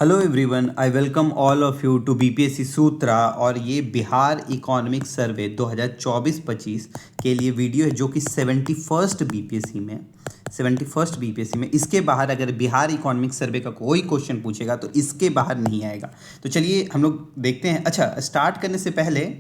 Hello everyone, I welcome all of you to BPSC Sutra. और ये Bihar economic survey 2024-25 के लिए वीडियो है जो कि 71st बीपीएससी में इसके बाहर अगर बिहार इकोनॉमिक सर्वे का कोई क्वेश्चन पूछेगा तो इसके बाहर नहीं आएगा। तो चलिए हम लोग देखते हैं। अच्छा, स्टार्ट करने से पहले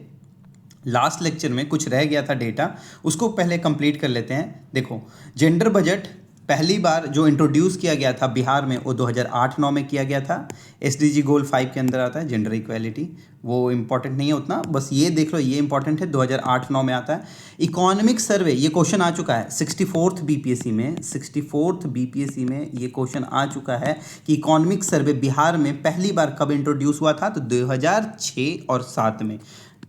लास्ट लेक्चर में कुछ रह गया था डेटा, उसको पहले कंप्लीट कर लेते हैं। देखो, जेंडर बजट पहली बार जो इंट्रोड्यूस किया गया था बिहार में वो 2008-9 में किया गया था। एसडीजी गोल 5 के अंदर आता है जेंडर इक्वालिटी, वो इंपॉर्टेंट नहीं है उतना, बस ये देख लो, ये इंपॉर्टेंट है, 2008-9 में आता है। इकोनॉमिक सर्वे ये क्वेश्चन आ चुका है 64th बीपीएससी में, 64th बीपीएससी में ये क्वेश्चन आ चुका है कि इकोनॉमिक सर्वे बिहार में पहली बार कब इंट्रोड्यूस हुआ था, तो 2006 और 7 में।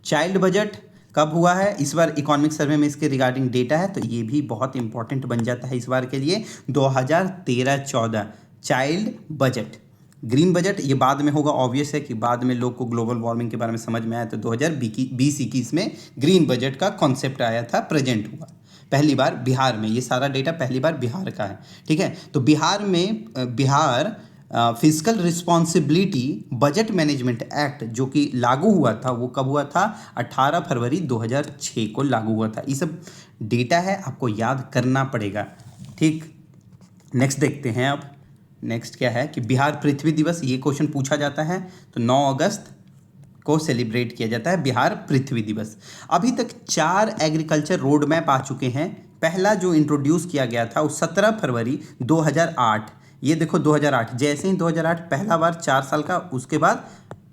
चाइल्ड बजट कब हुआ है, इस बार इकोनॉमिक सर्वे में इसके रिगार्डिंग डेटा है, तो ये भी बहुत इंपॉर्टेंट बन जाता है इस बार के लिए। 2013-14 चाइल्ड बजट। ग्रीन बजट ये बाद में होगा, ऑब्वियस है कि बाद में लोग को ग्लोबल वार्मिंग के बारे में समझ में आया, तो 2020-21 में ग्रीन बजट का कॉन्सेप्ट आया था, प्रेजेंट हुआ पहली बार बिहार में। ये सारा डेटा पहली बार बिहार का है, ठीक है। तो बिहार में Bihar physical responsibility budget management act जो कि लागू हुआ था, वो कब हुआ था, 18 फरवरी 2006 को लागू हुआ था। ये सब डेटा है, आपको याद करना पड़ेगा, ठीक। नेक्स्ट देखते हैं अब। नेक्स्ट क्या है कि बिहार पृथ्वी दिवस, ये क्वेश्चन पूछा जाता है, तो 9 अगस्त को सेलिब्रेट किया जाता है बिहार पृथ्वी दिवस। अभी तक 4 एग्रीकल्चर रोड मैप आ चुके हैं। पहला जो इंट्रोड्यूस किया गया था वो 17 फरवरी 2008, ये देखो 2008, जैसे ही 2008 पहला बार 4 साल का, उसके बाद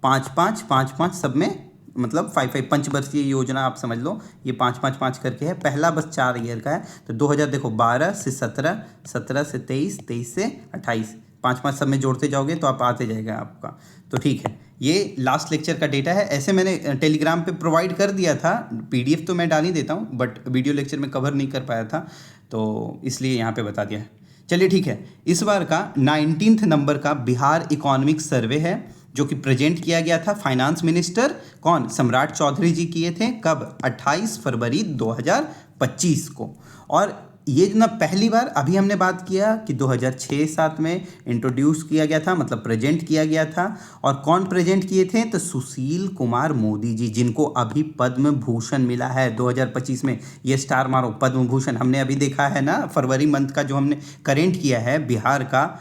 5-5 सब में, मतलब 5-5 पंचवर्षीय योजना आप समझ लो, ये 5-5 करके है। पहला बस 4 ईयर का है, तो 2000 देखो 12 से 17, 17 से 23, 23 से 28, 5-5 सब में जोड़ते जाओगे तो आप आते जाएगा आपका। तो ठीक है, ये लास्ट लेक्चर का डेटा है। ऐसे मैंने टेलीग्राम पे प्रोवाइड कर दिया था, पीडीएफ तो मैं डाल ही देता हूँ, बट वीडियो लेक्चर में कवर नहीं कर पाया था, तो इसलिए यहाँ पे बता दिया है। चलिए ठीक है, इस बार का 19th नंबर का बिहार इकोनॉमिक सर्वे है जो कि प्रेजेंट किया गया था। फाइनेंस मिनिस्टर कौन, सम्राट चौधरी जी किए थे, कब, 28 फरवरी 2025 को। और ये ना पहली बार अभी हमने बात किया कि 2006-7 में इंट्रोड्यूस किया गया था, मतलब प्रेजेंट किया गया था। और कौन प्रेजेंट किए थे, तो सुशील कुमार मोदी जी, जिनको अभी पद्म भूषण मिला है 2025 में। ये स्टार मारो, पद्म भूषण हमने अभी देखा है ना, फरवरी मंथ का जो हमने करेंट किया है बिहार का,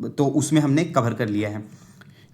तो उसमें हमने कवर कर लिया है,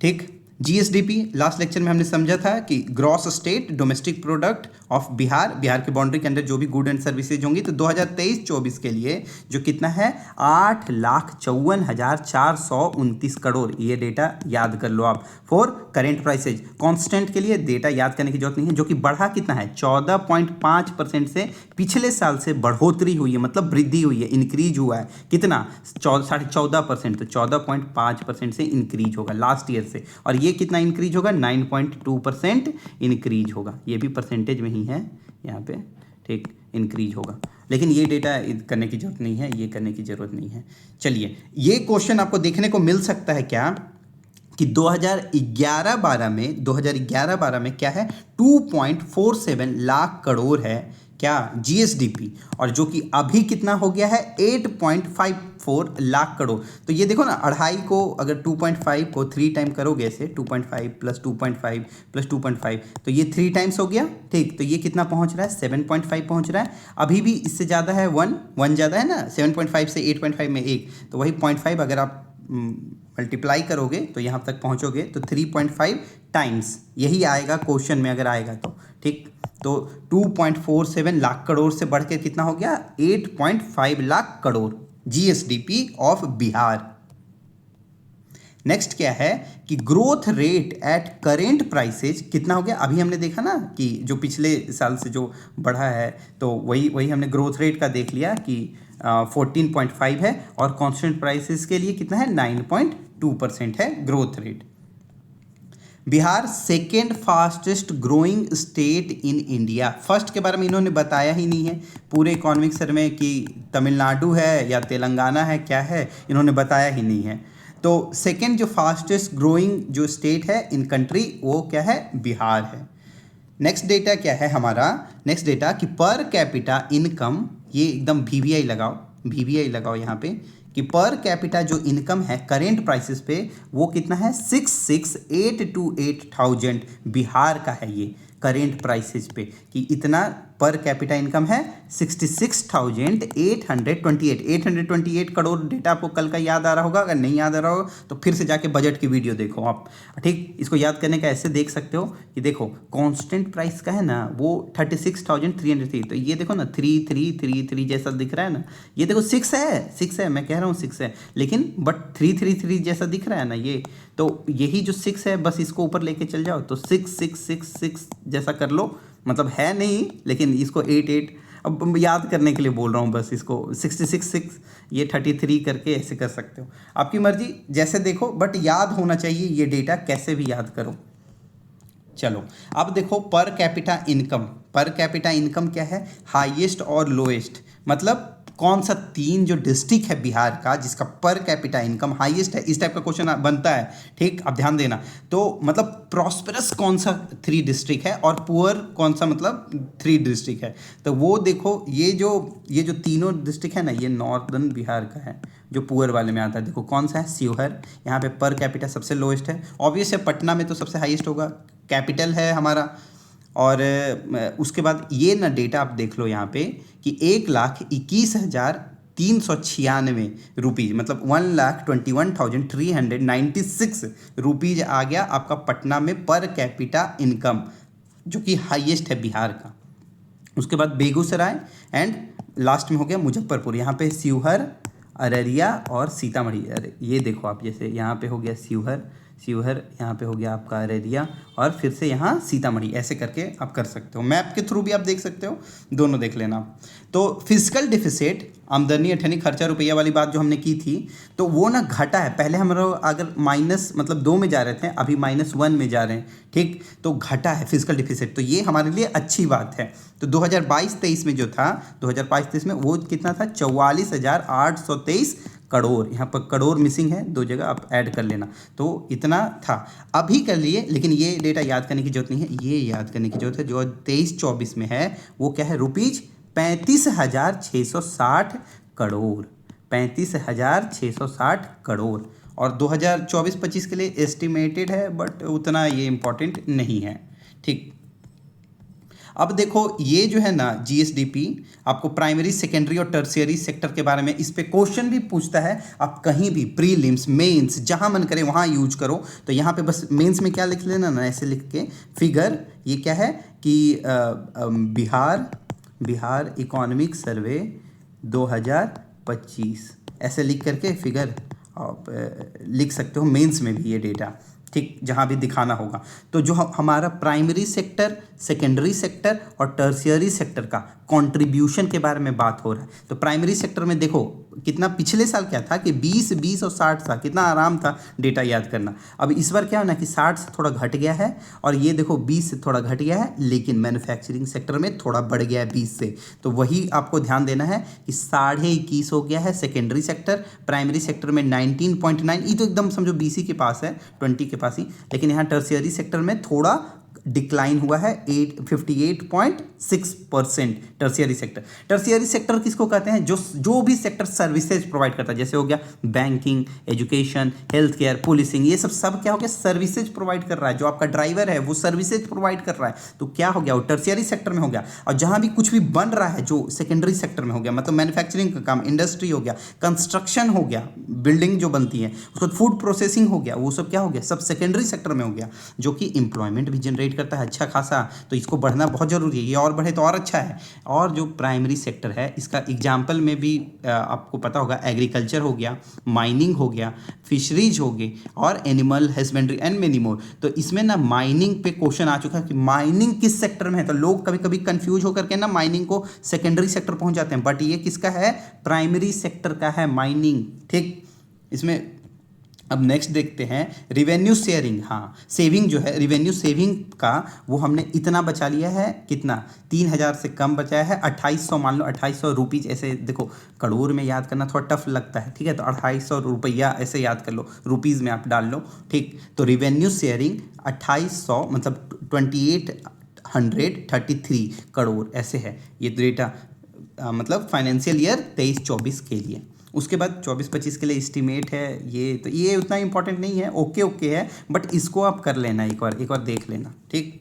ठीक। जीएसडीपी लास्ट लेक्चर में हमने समझा था कि gross state domestic product of Bihar, Bihar के बाउंड्री के अंदर जो भी गुड एंड सर्विसेज होंगी, तो 2023-24 के लिए जो कितना है, 8,54,429 करोड़। ये डेटा याद कर लो आप। फॉर करेंट प्राइसेज, कांस्टेंट के लिए डेटा याद करने की जरूरत नहीं है, जो कि बढ़ा कितना है, 14.5% से पिछले साल से बढ़ोतरी हुई है, मतलब वृद्धि हुई है, इंक्रीज हुआ है कितना, 14.5%, तो 14.5% से इंक्रीज होगा लास्ट ईयर से। और ये कितना इंक्रीज होगा, 9.2% इंक्रीज होगा। ये भी परसेंटेज में ही है यहाँ पे, ठीक, इंक्रीज होगा। लेकिन ये डेटा करने की जरूरत नहीं है, ये करने की जरूरत नहीं है। चलिए, ये क्वेश्चन आपको देखने को मिल सकता है क्या कि 2011-12 में क्या है, 2.47 लाख करोड़ है क्या जीएसडीपी, और जो कि अभी कितना हो गया है, 8.54 लाख करोड़। तो ये देखो ना, 2.5 को अगर 2.5 को 3 टाइम करोगे, ऐसे 2.5 + 2.5 + 2.5, तो ये 3 टाइम्स हो गया, ठीक। तो ये कितना पहुंच रहा है, 7.5 पहुंच रहा है। अभी भी इससे ज़्यादा है, 1 ज़्यादा है ना, 7.5 से 8.5 में 1, तो वही 0.5 अगर आप मल्टीप्लाई करोगे तो यहाँ तक पहुँचोगे, तो 3.5 टाइम्स यही आएगा क्वेश्चन में अगर आएगा तो, ठीक। तो 2.47 लाख करोड़ से बढ़ के कितना हो गया, 8.5 lakh crore GSDP of Bihar. Next क्या है कि growth rate at current prices कितना हो गया। अभी हमने देखा ना कि जो पिछले साल से जो बढ़ा है, तो वही हमने ग्रोथ रेट का देख लिया कि 14.5 है, और कांस्टेंट प्राइसेस के लिए कितना है, 9.2% है growth rate. Bihar second fastest growing state in India. First के बारे में इन्होंने बताया ही नहीं है पूरे इकोनॉमिक सर्वे में कि तमिलनाडु है या तेलंगाना है, क्या है, इन्होंने बताया ही नहीं है। तो सेकेंड जो फास्टेस्ट ग्रोइंग जो स्टेट है इन कंट्री, वो क्या है, बिहार है। नेक्स्ट डेटा क्या है हमारा, नेक्स्ट डेटा कि पर कैपिटा इनकम, ये एकदम वीवीआई लगाओ यहाँ पे, कि पर कैपिटा जो इनकम है करेंट प्राइसेस पे वो कितना है 66,828,000 बिहार का है ये करेंट प्राइसेस पे, कि इतना पर कैपिटा इनकम है 828 करोड़। डेटा आपको कल का याद आ रहा होगा, अगर नहीं याद आ रहा होगा तो फिर से जाके बजट की वीडियो देखो आप, ठीक। इसको याद करने का ऐसे देख सकते हो कि देखो कांस्टेंट प्राइस का है ना वो 36,300 थी, तो ये देखो ना 3333 जैसा दिख रहा है ना, ये देखो 6 है, मैं कह रहा हूँ 6 है, लेकिन बट 333 जैसा दिख रहा है ना ये, तो यही जो 6 है बस इसको ऊपर लेके चल जाओ तो 6666 जैसा कर लो, मतलब है नहीं लेकिन इसको 88 अब याद करने के लिए बोल रहा हूँ बस, इसको 66 ये 33 करके ऐसे कर सकते हो, आपकी मर्जी जैसे देखो, बट याद होना चाहिए ये डेटा, कैसे भी याद करो। चलो अब देखो पर कैपिटा इनकम क्या है, हाईएस्ट और लोएस्ट, मतलब कौन सा 3 जो डिस्ट्रिक्ट है बिहार का जिसका पर कैपिटा इनकम हाईएस्ट है, इस टाइप का क्वेश्चन बनता है, ठीक। अब ध्यान देना, तो मतलब प्रॉस्पेरस कौन सा 3 डिस्ट्रिक्ट है और पुअर कौन सा मतलब 3 डिस्ट्रिक्ट है, तो वो देखो ये जो तीनों डिस्ट्रिक्ट है ना, ये नॉर्दर्न बिहार का है जो पुअर वाले में आता है। देखो कौन सा है, शिवहर, यहाँ पे पर कैपिटा सबसे लोएस्ट है, ऑब्वियस है पटना में तो सबसे हाईएस्ट होगा, कैपिटल है हमारा। और उसके बाद ये ना डेटा आप देख लो यहाँ पे कि 1,21,396 रुपीज़, मतलब 1,21,396 रुपीज़ आ गया आपका पटना में पर कैपिटा इनकम, जो कि हाईएस्ट है बिहार का। उसके बाद बेगूसराय एंड लास्ट में हो गया मुजफ्फरपुर, यहाँ पे शिवहर, अररिया और सीतामढ़ी। अरे ये देखो आप, जैसे यहाँ पे हो गया शिवहर, यहाँ पे हो गया आपका अररिया और फिर से यहाँ सीतामढ़ी, ऐसे करके आप कर सकते हो, मैप के थ्रू भी आप देख सकते हो, दोनों देख लेना आप। तो फिजिकल डिफिसिट, आमदनी अठनी खर्चा रुपया वाली बात जो हमने की थी, तो वो ना घटा है, पहले हम लोग अगर माइनस मतलब 2 में जा रहे थे, अभी -1 में जा रहे हैं, ठीक, तो घटा है फिजिकल डिफिसिट, तो ये हमारे लिए अच्छी बात है। तो 2022-23 में जो था, 2022-23 में वो कितना था, 44,823 करोड़, यहाँ पर करोड़ मिसिंग है 2 जगह, आप ऐड कर लेना, तो इतना था अभी कर लिए, लेकिन ये डेटा याद करने की जरूरत नहीं है, ये याद करने की जरूरत है जो 23-24 में है, वो क्या है, रुपीज़ 35,660 करोड़, 35,660 करोड़, और 2024-25 के लिए एस्टिमेटेड है, बट उतना ये इम्पोर्टेंट नहीं है, ठीक। अब देखो ये जो है ना जीएसडीपी, आपको प्राइमरी, सेकेंडरी और टर्शियरी सेक्टर के बारे में इस पे क्वेश्चन भी पूछता है, आप कहीं भी प्रीलिम्स, मेंस, जहां मन करे वहां यूज करो। तो यहाँ पे बस मेंस में क्या लिख लेना ना, ऐसे लिख के फिगर, ये क्या है कि बिहार इकोनॉमिक सर्वे 2025, ऐसे लिख करके फिगर आप लिख सकते हो मेंस में भी ये डेटा, ठीक, जहाँ भी दिखाना होगा। तो जो हमारा प्राइमरी सेक्टर, सेकेंडरी सेक्टर और टर्शियरी सेक्टर का कंट्रीब्यूशन के बारे में बात हो रहा है। तो प्राइमरी सेक्टर में देखो कितना, पिछले साल क्या था कि 20, 20 और 60 था, कितना आराम था डेटा याद करना। अब इस बार क्या है ना कि 60 से थोड़ा घट गया है, और ये देखो 20 से थोड़ा घट गया है, लेकिन मैन्युफैक्चरिंग सेक्टर में थोड़ा बढ़ गया है 20 से। तो वही आपको ध्यान देना है कि 21.5 हो गया है सेकेंडरी सेक्टर, प्राइमरी सेक्टर में 19.9, ये तो एकदम समझो BC के पास है, 20 के पास ही, लेकिन यहाँ टर्शियरी सेक्टर में थोड़ा डिक्लाइन हुआ है, 58.6% टर्शियरी सेक्टर किसको कहते हैं, जो भी सेक्टर सर्विसेज प्रोवाइड करता है, जैसे हो गया banking, education, health care, policing, ये सब क्या हो गया, सर्विसेज प्रोवाइड कर रहा है। जो आपका ड्राइवर है वो सर्विसेज प्रोवाइड कर रहा है, तो क्या हो गया, वो टर्शियरी सेक्टर में हो गया। और जहां भी कुछ भी बन रहा है जो सेकेंडरी सेक्टर में हो गया, मतलब मैन्युफैक्चरिंग का काम, इंडस्ट्री हो गया, कंस्ट्रक्शन हो गया, बिल्डिंग जो बनती है, उसको फूड प्रोसेसिंग हो गया, वो सब क्या हो गया, सब सेकेंडरी सेक्टर में हो गया, जो कि एम्प्लॉयमेंट भी जनरेट करता है अच्छा खासा। तो इसको बढ़ना बहुत जरूरी है, ये और बढ़े तो और अच्छा है। और जो प्राइमरी सेक्टर है, इसका एग्जाम्पल में भी आपको पता होगा, एग्रीकल्चर हो गया, माइनिंग हो गया, फिशरीज हो गई, और animal husbandry and many more. तो इसमें ना माइनिंग पे क्वेश्चन आ चुका है कि माइनिंग किस सेक्टर में है, तो लोग कभी कभी कंफ्यूज होकर के ना माइनिंग को सेकेंडरी सेक्टर पहुंच जाते हैं, बट ये किसका है, प्राइमरी सेक्टर का है माइनिंग, ठीक। इसमें अब नेक्स्ट देखते हैं रिवेन्यू शेयरिंग, हाँ सेविंग जो है, रिवेन्यू सेविंग का वो हमने इतना बचा लिया है, कितना, 3,000 से कम बचाया है, 2,800 मान लो, 2,800 रुपीज़, ऐसे देखो करोड़ में याद करना थोड़ा टफ लगता है, ठीक है, तो 2,800 रुपया ऐसे याद कर लो, रुपीज़ में आप डाल लो, ठीक। तो रिवेन्यू शेयरिंग 2,800 मतलब 2,833 करोड़ ऐसे है ये डेटा, मतलब फाइनेंशियल ईयर 23-24 के लिए। उसके बाद 24-25 के लिए एस्टिमेट है, ये तो ये उतना इंपॉर्टेंट नहीं है, ओके ओके है, बट इसको आप कर लेना, एक बार देख लेना, ठीक।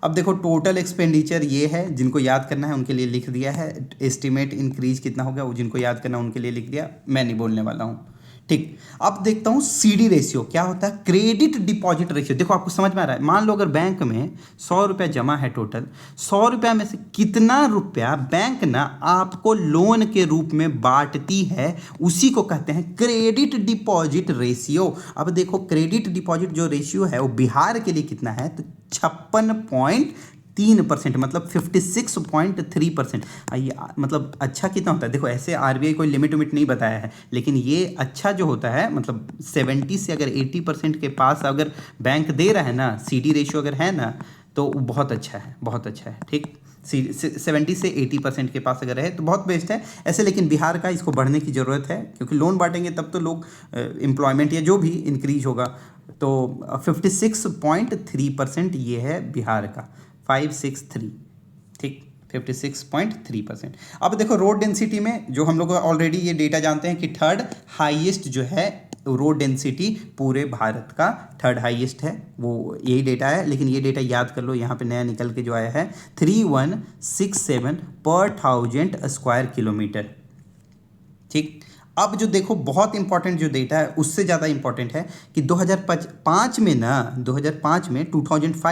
अब देखो टोटल एक्सपेंडिचर ये है, जिनको याद करना है उनके लिए लिख दिया है। एस्टिमेट इंक्रीज कितना हो गया वो जिनको याद करना है उनके लिए लिख दिया, मैं नहीं बोलने वाला हूँ, ठीक। अब देखता हूँ सीडी रेशियो क्या होता है, क्रेडिट डिपॉजिट रेशियो। देखो आपको समझ में आ रहा है, मान लो अगर बैंक में 100 रुपया जमा है, टोटल 100 रुपया में से कितना रुपया बैंक ना आपको लोन के रूप में बांटती है, उसी को कहते हैं क्रेडिट डिपॉजिट रेशियो। अब देखो क्रेडिट डिपॉजिट जो रेशियो है वो बिहार के लिए कितना है, तो 56.3%, मतलब 56.3%। मतलब अच्छा कितना होता है, देखो ऐसे आरबीआई कोई लिमिट विमिट नहीं बताया है, लेकिन ये अच्छा जो होता है, मतलब 70 से अगर 80% के पास अगर बैंक दे रहा है ना, सीडी रेशियो अगर है ना, तो बहुत अच्छा है, बहुत अच्छा है, ठीक। 70 से 80% के पास अगर है तो बहुत बेस्ट है ऐसे। लेकिन बिहार का इसको बढ़ने की ज़रूरत है, क्योंकि लोन बांटेंगे तब तो लोग एम्प्लॉयमेंट या जो भी इंक्रीज होगा। तो 56.3% ये है बिहार का, 563, ठीक, 56.3%। अब देखो रोड डेंसिटी में, जो हम लोग ऑलरेडी ये डेटा जानते हैं कि थर्ड हाईएस्ट जो है रोड डेंसिटी पूरे भारत का थर्ड हाईएस्ट है, वो यही डेटा है। लेकिन ये डेटा याद कर लो, यहाँ पे नया निकल के जो आया है 3167 पर 1000 स्क्वायर किलोमीटर, ठीक। अब जो देखो बहुत इंपॉर्टेंट जो डेटा है, उससे ज़्यादा इंपॉर्टेंट है कि 2005 में ना, 2005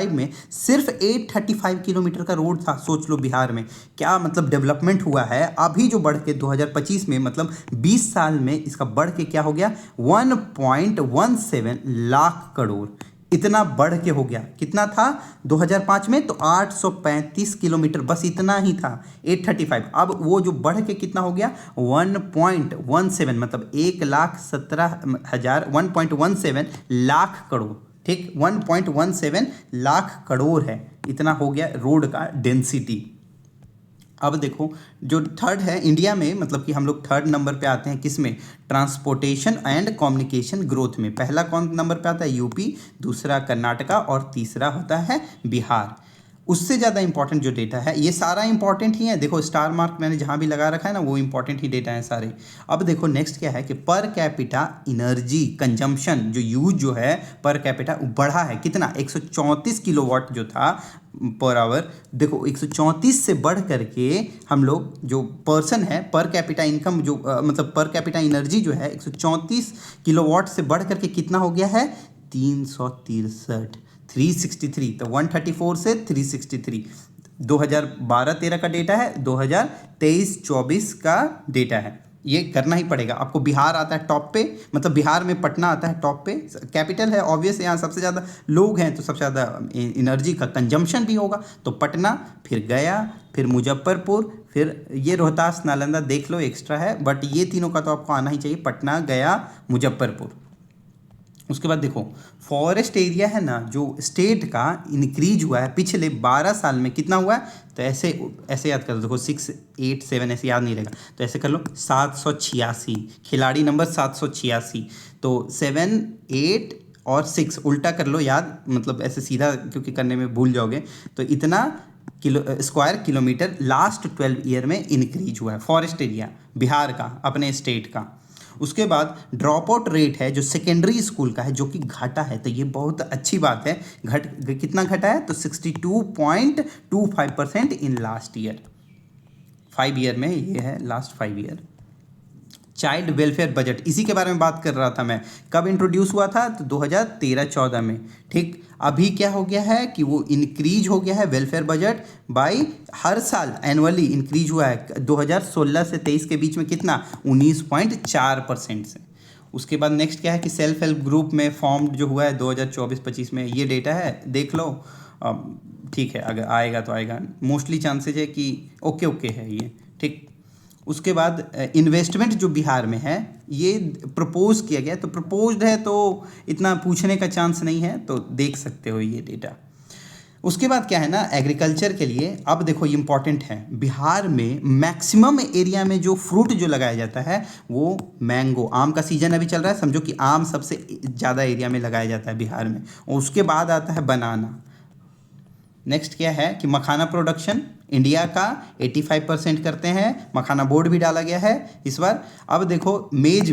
में सिर्फ 835 किलोमीटर का रोड था। सोच लो बिहार में क्या मतलब डेवलपमेंट हुआ है। अभी जो बढ़ के 2025 में, मतलब 20 साल में इसका बढ़ के क्या हो गया, 1.17 लाख करोड़, इतना बढ़ के हो गया। कितना था 2005 में, तो 835 किलोमीटर, बस इतना ही था, 835। अब वो जो बढ़ के कितना हो गया, 1.17, मतलब 1,17,000, 1.17 लाख करोड़, ठीक, 1.17 लाख करोड़ है, इतना हो गया रोड का डेंसिटी। अब देखो जो थर्ड है इंडिया में, मतलब कि हम लोग थर्ड नंबर पे आते हैं, किस में, ट्रांसपोर्टेशन एंड कम्युनिकेशन ग्रोथ में। पहला कौन नंबर पे आता है, यूपी, दूसरा कर्नाटका और तीसरा होता है बिहार। उससे ज़्यादा इंपॉर्टेंट जो डेटा है, ये सारा इंपॉर्टेंट ही है, देखो स्टार मार्क मैंने जहाँ भी लगा रखा है ना, वो इंपॉर्टेंट ही डेटा है सारे। अब देखो नेक्स्ट क्या है कि पर कैपिटा एनर्जी कंजम्पशन, जो यूज जो है पर कैपिटा बढ़ा है, कितना, 134 किलोवाट जो था पर आवर। देखो 134 से बढ़ करके हम लोग जो पर्सन है, पर कैपिटा इनकम जो मतलब पर कैपिटा एनर्जी जो है 134 किलोवाट से बढ़ करके कितना हो गया है, 363, 363, तो 134 से 363। 2012-13 का डेटा है, 2023-24 का डेटा है। ये करना ही पड़ेगा आपको। बिहार आता है टॉप पे, मतलब बिहार में पटना आता है टॉप पे, कैपिटल है ऑब्वियस, यहाँ सबसे ज़्यादा लोग हैं तो सबसे ज़्यादा एनर्जी का कंजम्पशन भी होगा। तो पटना, फिर गया, फिर मुजफ्फरपुर, फिर ये रोहतास नालंदा देख लो एक्स्ट्रा है, बट ये तीनों का तो आपको आना ही चाहिए, पटना, गया, मुजफ्फरपुर। उसके बाद देखो फॉरेस्ट एरिया है ना, जो स्टेट का इंक्रीज हुआ है पिछले 12 साल में, कितना हुआ है, तो ऐसे ऐसे याद कर दो, देखो 6, 8, 7 ऐसे याद नहीं रहेगा, तो ऐसे कर लो 786, खिलाड़ी नंबर 786। तो 7, 8 और 6 उल्टा कर लो याद, मतलब ऐसे सीधा क्योंकि करने में भूल जाओगे। तो इतना स्क्वायर किलोमीटर लास्ट 12 ईयर में इंक्रीज हुआ है फॉरेस्ट एरिया बिहार का, अपने स्टेट का। उसके बाद ड्रॉप आउट रेट है जो सेकेंडरी स्कूल का है, जो कि घटा है, तो ये बहुत अच्छी बात है। कितना घटा है, तो 62.25% इन लास्ट ईयर, 5 ईयर में ये है, last 5 year. Child welfare budget, इसी के बारे में बात कर रहा था मैं, कब इंट्रोड्यूस हुआ था, तो 2013-14 में, ठीक। अभी क्या हो गया है कि वो इंक्रीज हो गया है वेलफेयर बजट बाई, हर साल एनुअली इंक्रीज हुआ है। 2016 से 23 के बीच में कितना, 19.4% से। उसके बाद नेक्स्ट क्या है कि सेल्फ हेल्प ग्रुप में फॉर्म जो हुआ है 2024-25 में, ये डेटा है, देख लो, ठीक है, अगर आएगा तो आएगा, मोस्टली चांसेज है कि ओके ओके है ये, ठीक। उसके बाद इन्वेस्टमेंट जो बिहार में है ये प्रपोज किया गया, तो प्रपोज्ड है तो इतना पूछने का चांस नहीं है, तो देख सकते हो ये डेटा। उसके बाद क्या है ना, एग्रीकल्चर के लिए अब देखो ये इंपॉर्टेंट है, बिहार में मैक्सिमम एरिया में जो फ्रूट जो लगाया जाता है वो मैंगो, आम का सीजन अभी चल रहा है, समझो कि आम सबसे ज़्यादा एरिया में लगाया जाता है बिहार में। और उसके बाद आता है बनाना। नेक्स्ट क्या है कि मखाना प्रोडक्शन, इंडिया का 85% करते हैं, मखाना बोर्ड भी डाला गया है इस बार। अब देखो मेज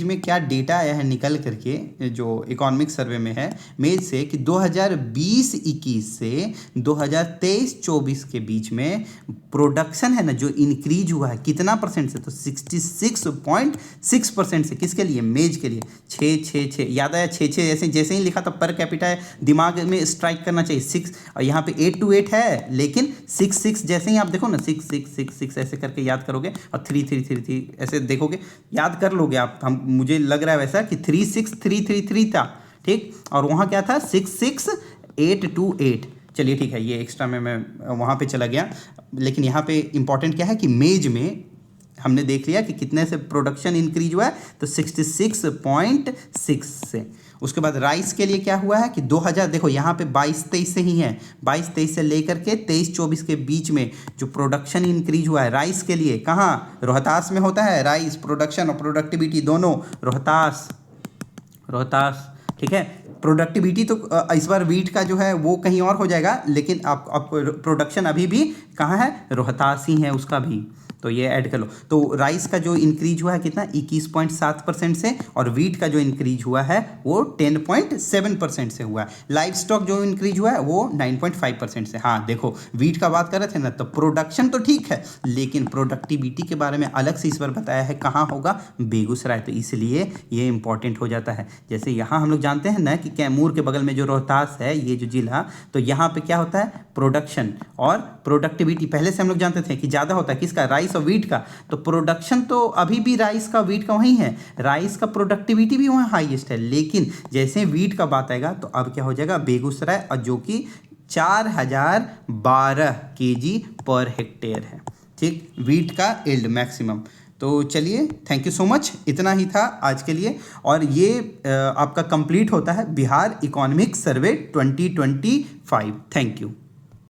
में क्या डेटा आया है निकल करके जो इकोनॉमिक सर्वे में है मेज से कि 2020-21 से 2023-24 के बीच में प्रोडक्शन है ना जो इंक्रीज हुआ है कितना परसेंट से, तो 66.6% से। किसके लिए? मेज के लिए। 6 याद आया, 6 जैसे ही लिखा था पर कैपिटा दिमाग में स्ट्राइक करना चाहिए। 6 और यहाँ पे 8 to 8 है, लेकिन 6 जैसे ही आप देखो ना 6 ऐसे करके याद करोगे और 3 ऐसे देखोगे, याद कर लोगे आप। मुझे लग रहा है वैसा कि 36333 था, ठीक, और वहाँ क्या था 66828। चलिए ठीक है, ये एक्स्ट्रा में मैं वहाँ पे चला गया। लेकिन यहाँ पे इंपॉर्टेंट क्या है कि मेज में हमने देख लिया कि कितने से प्रोडक्शन इंक्रीज हुआ है, तो 66.6 से। उसके बाद राइस के लिए क्या हुआ है कि 2000 देखो यहाँ पे 22-23 से ही है, 22-23 से लेकर के 23-24 के बीच में जो प्रोडक्शन इंक्रीज हुआ है राइस के लिए, कहाँ? रोहतास में होता है राइस, प्रोडक्शन और प्रोडक्टिविटी दोनों रोहतास, ठीक है। प्रोडक्टिविटी तो इस बार वीट का जो है वो कहीं और हो जाएगा, लेकिन आपको प्रोडक्शन अभी भी कहाँ है? रोहतास ही है उसका भी, तो ये ऐड कर लो। तो राइस का जो इंक्रीज हुआ है कितना? 21.7% से, और वीट का जो इंक्रीज हुआ है वो 10.7% से हुआ है। लाइव स्टॉक जो इंक्रीज हुआ है वो 9.5% से। हाँ देखो, वीट का बात कर रहे थे ना, तो प्रोडक्शन तो ठीक है, लेकिन प्रोडक्टिविटी के बारे में अलग से इस बार बताया है, कहाँ होगा? बेगूसराय, तो इसलिए ये इंपॉर्टेंट हो जाता है। जैसे यहाँ हम लोग जानते हैं ना कि कैमूर के बगल में जो रोहतास है, ये जो जिला, तो यहाँ पे क्या होता है? प्रोडक्शन और प्रोडक्टिविटी पहले से हम लोग जानते थे कि ज़्यादा होता है किसका? राइस और वीट का। तो प्रोडक्शन तो अभी भी राइस का वीट का वहीं है, राइस का प्रोडक्टिविटी भी वहाँ हाईएस्ट है, लेकिन जैसे वीट का बात आएगा तो अब क्या हो जाएगा? बेगूसराय, और जो कि 4012 kg पर हेक्टेयर है, ठीक, वीट का यील्ड मैक्सिमम। तो चलिए, थैंक यू सो मच, इतना ही था आज के लिए। और ये आपका कंप्लीट होता है Bihar economic survey 2025। Thank you.